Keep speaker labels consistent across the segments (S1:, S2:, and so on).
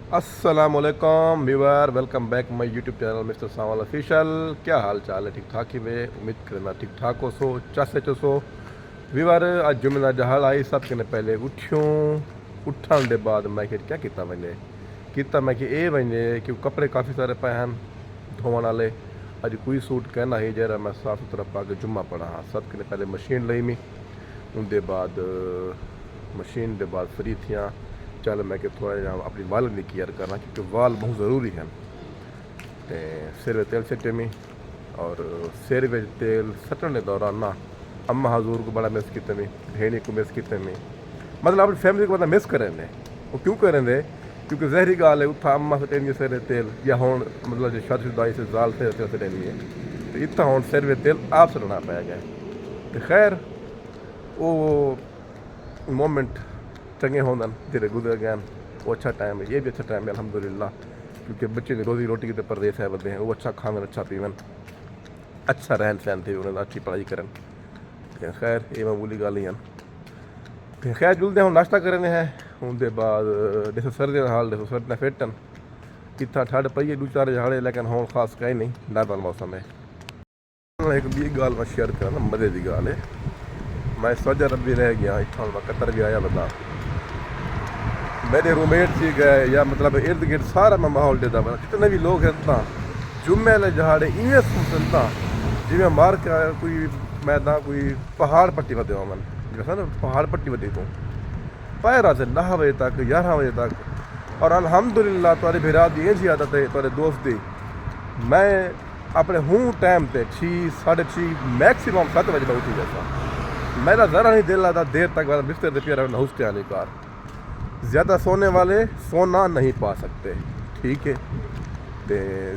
S1: अस्सलामुअलैकुम viewer, welcome back my YouTube channel mister Sawal official. क्या हाल चाल है? ठीक ठाक ही वे उम्मीद करना ठीक ठाक हो सो चासे चो सो व्यूअर। अज जुम्मे का जहाल आई सब कने पहले उठ्यूं उठन के बाद मैं क्या किया वने किया मैं ये वने कि कपड़े काफ़ी सारे पे हैं धोवन वाले। अज कोई सूट कहना ही जरा मैं साफ सुथरा पा के जुम्मा पढ़ा हाँ। सब कने पहले मशीन लई मी उनके बाद मशीन के बाद फ्री थियां। चल मैं कि थोड़ा जहा अपनी वाल की केयर करना क्योंकि वाल बहुत ज़रूरी हैं। तो सिर में तेल सटे में और सिर में तेल सटन के दौरान ना अम्मा हजूर को बड़ा मिस किते में, भेणी को मिस किते में, मतलब अपनी फैमिली को बड़ा मिस करें। वो क्यों करें? क्योंकि जहरी गाल है उतना अम्मा सटेंगे सिर में तेल या हूँ मतलब जो शादीशुदा से जाल से तेल सटेंगी है तो इतना हूँ सिर में तेल आप सटना पै गया। तो खैर वो मोमेंट चंगे होंगे जेरे गुजर गए वो अच्छा टाइम है। ये भी अच्छा टाइम है अल्हम्दुलिल्लाह, क्योंकि बच्चे की रोज़ी रोटी के परदेस है बंदे हैं वो अच्छा खावन अच्छा पीवन अच्छा रहन सहन थे उन्हें अच्छी पढ़ाई करन। खैर ये मामूली गल ही हैं। तो खैर जुलते हम नाश्ता करने हैं उनके बाद देखो सर्दी का हाल देखो सर्दी फिटन इतना ठंड पई है दो चार झाड़े लेकिन हूँ खास कहीं नहीं नॉर्मल मौसम है। एक बी गाल मैं शेयर करा मज़े की गाल है। मैं सौदी अरब भी रह गया इतना मैं कतर भी आया बंदा मेरे रूममेट थी गए या मतलब इर्द गिर्द सारा मैं माहौल देता बना कितने भी लोग हैं ना जुम्मे वाले जहाड़े इवें सुनता जिमें मार के कोई मैदान कोई पहाड़ पट्टी वधे मन जैसा ना पहाड़ पट्टी वधी तू पैरा से 9 बजे तक 11 बजे तक। और अल्हम्दुलिल्लाह तुम्हारी बिराद की ऐसी आदत है तुम्हारे दोस्त की मैं अपने हूँ टाइम पे 6-6:30 मैक्सिमम 7 बजे मैं उठी जाता। मेरा ज़रा नहीं दिल आता देर तक बिस्तर से पिया रहना हुस्ते आने कार। ज़्यादा सोने वाले सोना नहीं पा सकते, ठीक है। तो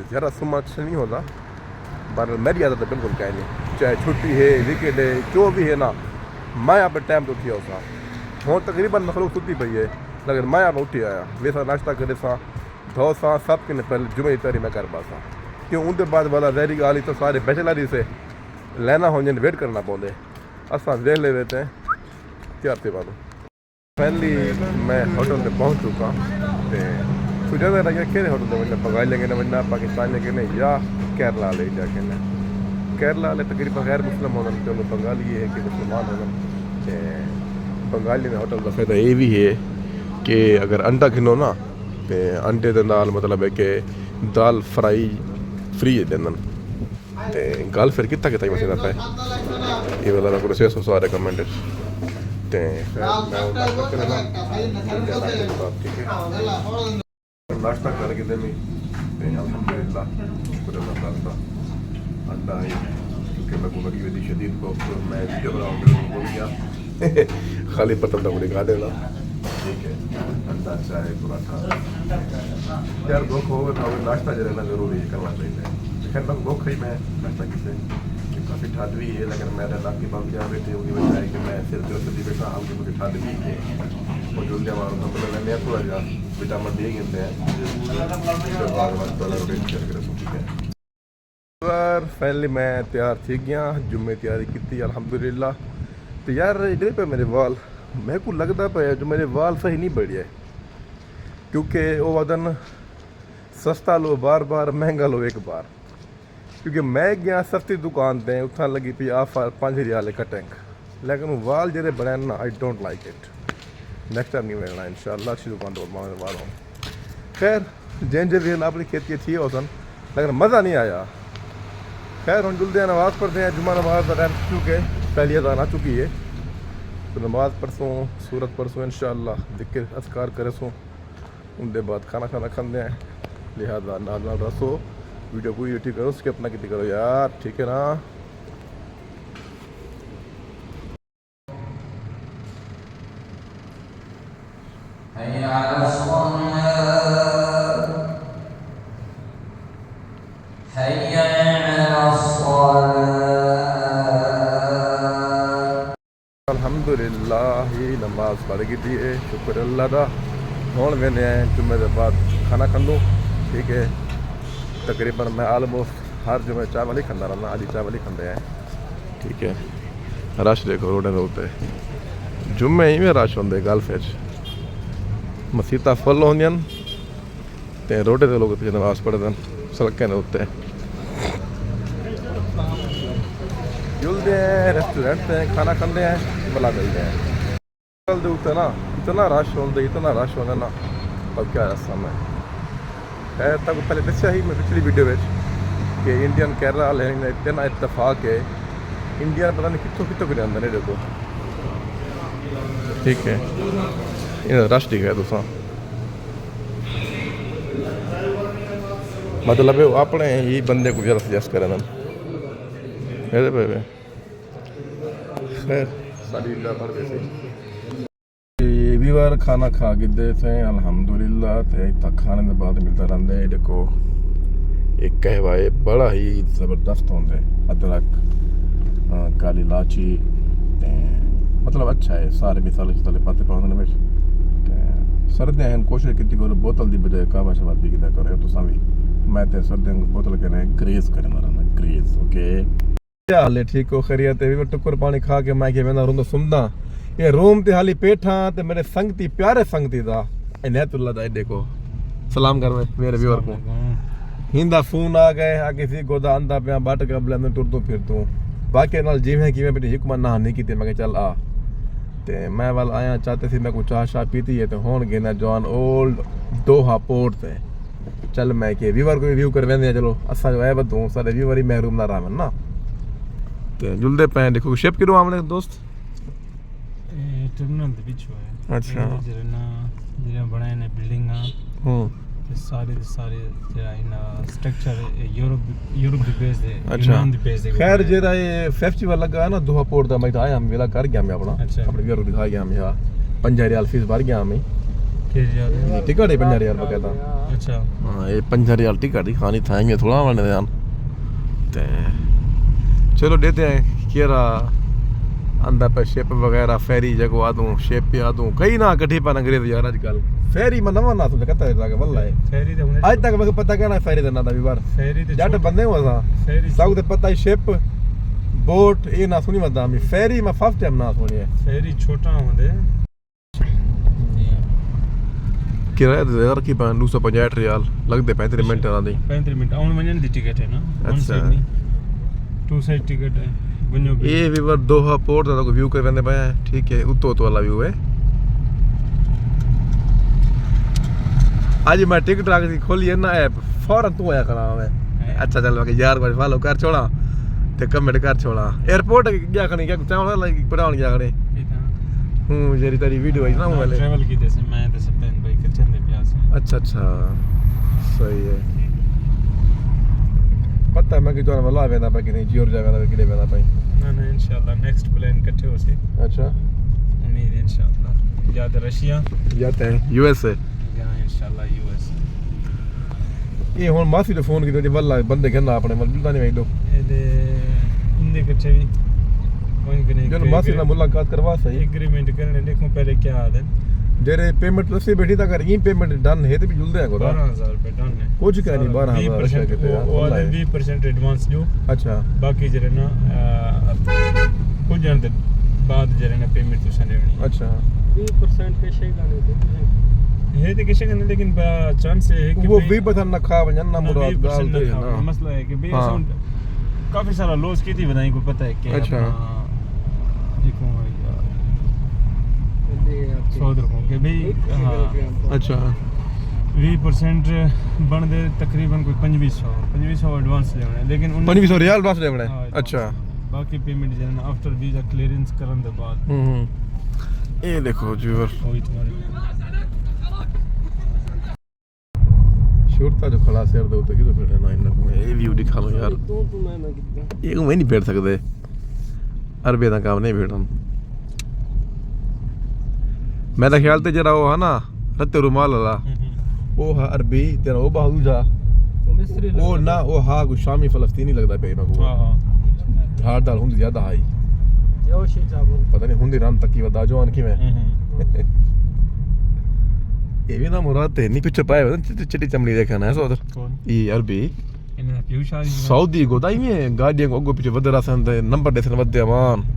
S1: ज़्यादा सुमा अच्छा नहीं होता पर मेरी आदत है बिल्कुल कहीं नहीं, चाहे छुट्टी है वीकेंड है जो भी है ना मैं अपने टाइम पर उठी सा हूँ तकरीबन मखलूक सुती पई है लेकिन मैं आप उठी आया वैसा नाश्ता करे सा धो सा सब के पहले जुमे की तैयारी मैं कर पासा क्यों उनके बाद वाला जहरी गाली तो सारे बैचलरी से लेना हो जिन वेट करना पौधे असा देख ले रहते हैं क्या थे वालों। फाइनली मैं होटल पे पहुंच चुका तो सोचा था कि केड़े होटल से वजना बंगाली लेके वजना पाकिस्तान लेके ने या केरला ले जाके ने केरला वाले तकरीबन गैर मुस्लिम होना चलो बंगाली है कि मुसलमान होना। बंगाली में होटल का फायदा ये भी है कि अगर अंडा खिनो ना तो अंडे के नाल मतलब है कि दाल फ्राई फ्री है देन तो गल फिर कितना कितना मसला पे ये वाला मैं प्रोसेस हो सारे कमेंट नाश्ता करके दे अल्हम्दुलिल्लाह शुक्र अल्लाह का अंडा है क्योंकि मैं को बड़ी वधी शदीद को मैं वीडियो बनाऊंगा बोल गया खाली पतंग का दिखा देना ठीक है। अंडा चाय पराठा यार भूख होगा तो नाश्ता जो है जरूरी करना चाहिए। खैर मैं भूख ही मैं नाश्ता किसे काफ़ी ठंड भी है लेकिन मेरे इलाके बंद जहाँ बैठे उनकी वजह है कि मैं सिर जो सदी बैठा हल्की मुझे ठंड भी है और जल्दी हमारा मतलब मैंने थोड़ा जा विटामिन डी गिनते हैं फाइनली मैं तैयार थी गया जुम्मे तैयारी की अल्हम्दुलिल्लाह। तो यार इधर पे मेरे वाल मेरे को लगता पे जो मेरे वाल सही नहीं बढ़िया क्योंकि वो वदन सस्ता लो बार बार महंगा लो एक बार क्योंकि मैं गया सस्ती दुकान पर उतना लगी पी आ 5 रियाल कटिंग लेकिन वाल जेरे बने ना I don't like it. Next time नहीं मिलना इंशाल्लाह अच्छी दुकान तो वाल हूँ। खैर जैन जे भी अपनी खेती थी उसन लेकिन मज़ा नहीं आया। खैर हम जुलते हैं नमाज़ पढ़ते हैं जुम्मा नमाज का टाइम चुके पहली अज़ान आ चुकी है तो नमाज़ पढ़सों सूरत पढ़सों इंशाल्लाह जिक्र अस्कार करे सो उनके बाद खाना खाते हैं लिहाजा नाल रसो वीडियो पूरी ठीक करो उसके अपना कितनी करो यार ठीक है ना। अल्हम्दुलिल्लाह ही नमाज पढ़ गई थी शुक्र अल्लाह का। हूँ वेने जुम्मे के बाद खाना खंदो ठीक है। तकरीबन मैं आलमोस्ट हर जुम्मे चावल ही खाता रहना आज चावल ही खाते हैं ठीक है। रश देखो रोड के उत्ते जुम्मे इवें रश होंगे गल्फ मसीता फुल होंदियां ते रोडे ते लोग नमाज पढ़ते सड़कें के उत्ते जुलते हैं रेस्टोरेंट से खाना खाते हैं भला मिलते हैं कल दे उत्ते ना इतना रश होंगे ना पर क्या रस्ता में है तक पहले दस्या ही मैं पिछली वीडियो में कि इंडियन केरला लेने इतना इत्तेफाक है इंडिया पता नहीं कितों कितों के अंदर है देखो ठीक है ये रश ठीक है तुसा मतलब अपने ही बंदे को जरा सजेस्ट करें मेरे पे खैर सारी भर भी बार खाना खा के थे अल्हम्दुलिल्लाह ते तक खाने के बाद मिलता रहता है देखो एक कहवाए बड़ा ही ज़बरदस्त होंगे अदरक काली इलाची मतलब अच्छा है सारे मिसाले शिसाले पाते पाने में सर्दियाँ हैं कोशिश की करो बोतल की बजाय कावा शवा पी के करो तो भी मैं तो सर्दियों को बोतल कहना ग्रेस करना रहना ग्रेस ओके क्या हाल है ठीक हो खैरियत है टुकर पानी खा के मैं वेंदा रूंदा सुमदा ये रूम ते हाली पेठा ते मेरे संगती प्यारे संगती दा इनायतुल्लाह दा देखो सलाम कर मेरे व्यूअर को हिंदा फोन आ गए आगे सी गोदा आंदा पे बाट के बलंद टुरदो फिरदो बाकी नाल जिवें किवें बेटी हुक्म ना नहीं कीते मैं चल आ ते मैं वाल आया चाहते सी मैं को चाह शाह पीती है तो होन गेना जवान ओल्ड दोहा पोर्ट ते चल मैं के व्यूअर को रिव्यू कर वेंदे चलो असा जो है बदू सारे व्यूअर ही महरूम ना रहन ना ते जुलदे पे देखो शिप किरो हमने दोस्त
S2: टर्मिनल दे पिछो है
S1: अच्छा
S2: जेना बनाए ने बिल्डिंगा ते सारे जेड़ा इन स्ट्रक्चर यूरोप दी बेस है यूनान दी बेस है
S1: खैर जेड़ा ये फेस्टिवल लगा है ना दोहा पोर्ट दा मैं आया हम वेला कर गया मैं अपना अपने व्यूअर को दिखा गया हम यहाँ 5 रियाल फीस भर गया मैं टिकट है 5 रियाल बकायदा
S2: अच्छा
S1: हां ये 5 रियाल टिकट ही खानी था में थोड़ा वाले ध्यान ते चलो देते हैं केरा अंदर पे शिप वगैरह फेरी जगो आ दूं शिप पे आ दूं कहीं ना कठी पर अंग्रेज यार आजकल फेरी में नवा ना तो कहता है जाके वल्ला है
S2: फेरी ते
S1: आज तक मुझे पता कहना फेरी देना था भी बार
S2: फेरी ते
S1: जट बंदे हो सा
S2: फेरी
S1: सब ते पता है शिप बोट ये ना सुनी मत मैं फेरी में फर्स्ट टाइम ना सुनी है
S2: फेरी छोटा होंदे
S1: किराया दे यार की 250 रियाल लगदे 35 मिनट ना दी
S2: 35 मिनट आउन वजन दी टिकट है ना
S1: अच्छा
S2: 2 साइड टिकट है बनो
S1: ये भी बार दोहा पोर्ट दा को व्यू कर वेंदे पे ठीक है उतो तो वाला व्यू है आज मैं टिकट रख दी खोली है ना ऐप फौरन तू आया करा मैं अच्छा चल मैं यार को फॉलो कर छोड़ा ते कमेंट कर छोड़ा एयरपोर्ट गया खणी क्या चावल लाइक पढ़ाउन गया खणी जेरी तेरी वीडियो है ना वाले
S2: ट्रैवल की जैसे मैं जैसे प्लान भाई कर चंदे प्यास
S1: अच्छा सही है पता है मैं कि तो वाला वेंदा पे कि नहीं जॉर्जिया वेंदा पे कि वेंदा पे
S2: ना इंशाल्लाह नेक्स्ट प्लान इकट्ठे हो से
S1: अच्छा
S2: उम्मीद है इंशाल्लाह या तो रशिया
S1: जाते हैं यूएसए
S2: या इंशाल्लाह यूएस
S1: ये हुन मासी ने फोन कीता वल्ला बंदे कहना अपने मिलदा नहीं वेदो
S2: एदे इंदे कच्चे भी कोई नहीं
S1: चलो मासी ने मुलाकात करवा सही
S2: एग्रीमेंट करने देखो पहले क्या आदत
S1: जेरे पेमेंट लसी बैठी था कर ये पेमेंट डन है तो भी जुलदे हैं को
S2: 12000 रुपए डन है
S1: कुछ कह नहीं 12000 रशिया के ते
S2: वो 20% एडवांस जो
S1: अच्छा
S2: बाकी जरे ना कुछ जन दे बाद जरे ना पेमेंट तुसा लेनी
S1: अच्छा
S2: 20% के शेक आने दे है तो किसी का नहीं लेकिन चांस है कि
S1: वो 20% ना खा वजन ना मुराद गाल दे ना
S2: मसला है कि भाई काफी सारा लॉस की थी बताई को पता है कि
S1: अच्छा
S2: देखो सौदर को के भाई हाँ
S1: अच्छा
S2: 20% बन दे तकरीबन कोई 2500 एडवांस लेने लेकिन
S1: 2500 रियाल एडवांस लेने अच्छा
S2: बाकी पेमेंट जन आफ्टर वीजा क्लियरेंस करन दे बाद
S1: ये देखो व्यूअर
S2: वही तुम्हारे
S1: शूट जो खड़ा शेयर दो तो किधर बैठे ना इन ये व्यू दिखा लो यार
S2: तो मैं ना कितना
S1: ये मैं नहीं बैठ सकते अरबे का काम नहीं बैठन मेरा ख्याल ते जरा वो है ना रत्ते रुमाल वाला वो है अरबी तेरा वो बाहू जा वो ना वो हाँ कुछ शामी फलस्तीनी लगता पे मैं को हार दाल हुंदी ज्यादा हाई
S2: जो शी जाबो
S1: पता नहीं हुंदी राम तक की वदा जवान की मैं ये भी ना मुराद है नहीं पिक्चर पाए चिट्टी चमड़ी देखा ना सो
S2: कौन
S1: ये अरबी
S2: इन्हें फ्यूचर
S1: सऊदी गोदाई में गाड़ी को अगो पीछे वदरा संद नंबर देसन वदे मान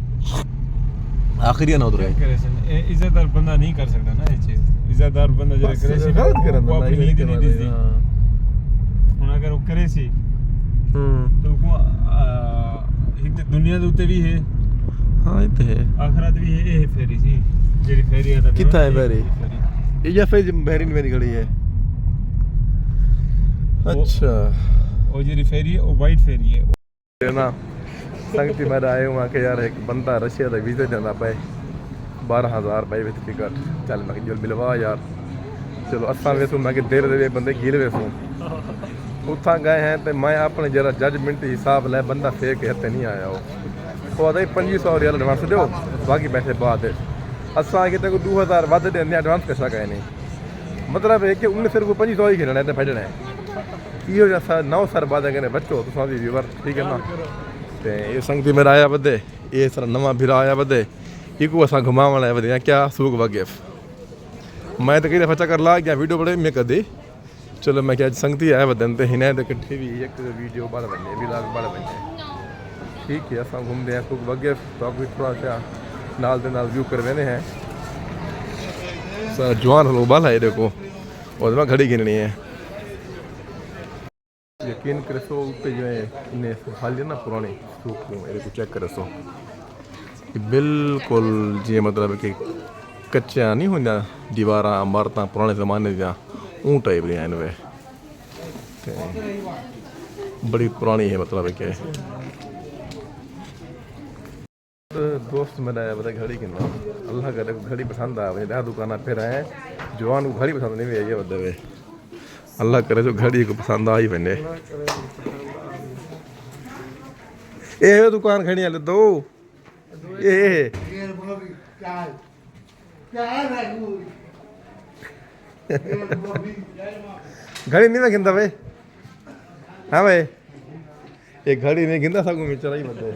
S1: आखिरी ना उधर
S2: इज्जतदार बंदा नहीं कर सकता ना ये चीज इज्जतदार बंदा जरा करे सी
S1: गलत करन
S2: वो अपनी नींद नहीं दिसदी ਹੁਣ ਅਗਰ ਉਹ ਕਰੇ ਸੀ तो को एक दुनिया ਦੇ ਉੱਤੇ ਵੀ ਹੈ
S1: ਹਾਂ ਇਹ ਤੇ ਹੈ
S2: ਆਖਰਤ ਵੀ ਹੈ ਇਹ ਫੇਰੀ ਸੀ ਜਿਹੜੀ ਫੇਰੀ ਆ ਤਾਂ
S1: ਕਿੱਥਾ ਹੈ ਫੇਰੀ ਇਹ ਜਾਂ ਫੇਰੀ ਬਹਿਰੀਨ ਮੇਰੀ ਖੜੀ ਹੈ अच्छा
S2: ਉਹ ਜਿਹੜੀ ਫੇਰੀ ਹੈ ਉਹ ਵਾਈਟ ਫੇਰੀ ਹੈ
S1: ना संगति मैं आए हूँ कि यार एक बंदा रशिया का वीज़ा जाना पाए 12,000 रुपए विद टिकट चल मैं जो मिलवा यार चलो असा वेसू मैं कि देर दे बंदे गिर वेसू उतना गए हैं तो मैं अपने जरा जजमेंट हिसाब लै बंदा फेक हथे नहीं आया वो आता 2500 रियल एडवांस दो बाकी पैसे बाद असा कि 2000 वध देने एडवांस कैसा गए नहीं मतलब है कि उन्हें सिर्फ 2500 ही खेलना है तो फटना है इहो जैसा 9 साल बाद अगर बच्चो तो भी व्यूवर ठीक है ना तो ये संगति मेरा आया बदे ये सर नवा फिर आया बदे इको असा घुमावण है बदे क्या सूक वगैफ मैं तो कहीं फचा कर ला गया वीडियो बड़े मैं कदी चलो मैं क्या संगति आया बदन तो हिने तो इकट्ठे भी एक वीडियो बाल बने व्लॉग बाल बने ठीक है असा घूमते हैं सूक वगैफ तो भी थोड़ा सा नाल दे नाल व्यू करवाने हैं सर जवान लोग बाल है देखो और मैं घड़ी गिननी है यकीन करे सो उत्ते जो है इन्हें हाली ना पुरानी सूक को ये चेक करे सो बिल्कुल जी मतलब कि कच्चा नहीं होंदा दीवार इमारत पुराने ज़माने दियाँ ऊँ टाइप दियां इन वे बड़ी पुरानी है मतलब कि दोस्त मेरा है बता घड़ी कितना अल्लाह करे घड़ी पसंद आ वही दुकाना फिर आए जवान को घड़ी पसंद नहीं भी है बदे अल्लाह करे जो घड़ी को पसंद आ ही बने ये दुकान खड़ी है दो ये घड़ी नहीं ना गिनता भाई हाँ भाई ये घड़ी नहीं गिनता सब में चला ही बंदे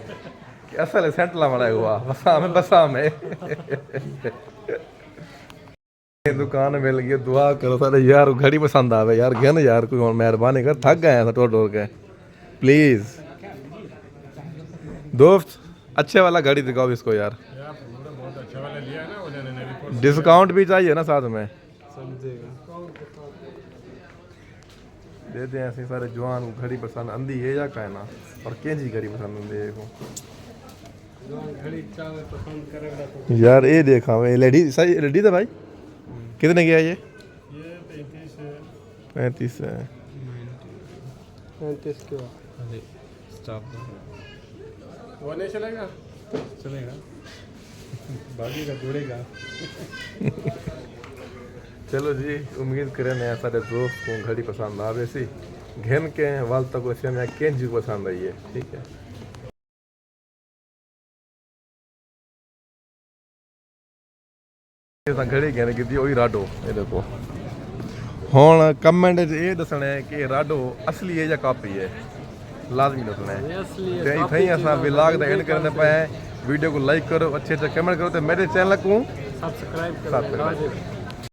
S1: असल सेंटला बड़ा हुआ बसा में दुकान मिल गई दुआ करो सारे यार घड़ी पसंद आवे यार गन यार कोई मेहरबानी कर थक गए हैं टोट टोट के प्लीज दोस्त अच्छे वाला घड़ी दिखाओ इसको यार डिस्काउंट भी चाहिए ना साथ में दे दें ऐसे सारे जवान को घड़ी पसंद आंदी है या कहना और कैसी घड़ी पसंद आंदी है यार ये देखा मैं एलईडी सही एलईडी था भाई कितने की है ये 35 है
S2: 35 के स्टॉप वो नहीं चलेगा चलेगा बाकी का जुड़ेगा
S1: चलो जी उम्मीद करें मैं सारे दोस्त को घड़ी पसंद आवे सी घेन के वाल तक वैसे मैं कें जी पसंद आई है ठीक है घड़ी कहने की थी वही राडो ये देखो हुण कमेंट ये दसना है कि राडो असली है या कॉपी है लाजमी दसना है इतना ही असा व्लॉग का एंड करने पे वीडियो को लाइक करो अच्छे अच्छे कमेंट करो तो मेरे चैनल को
S2: सब्सक्राइब करो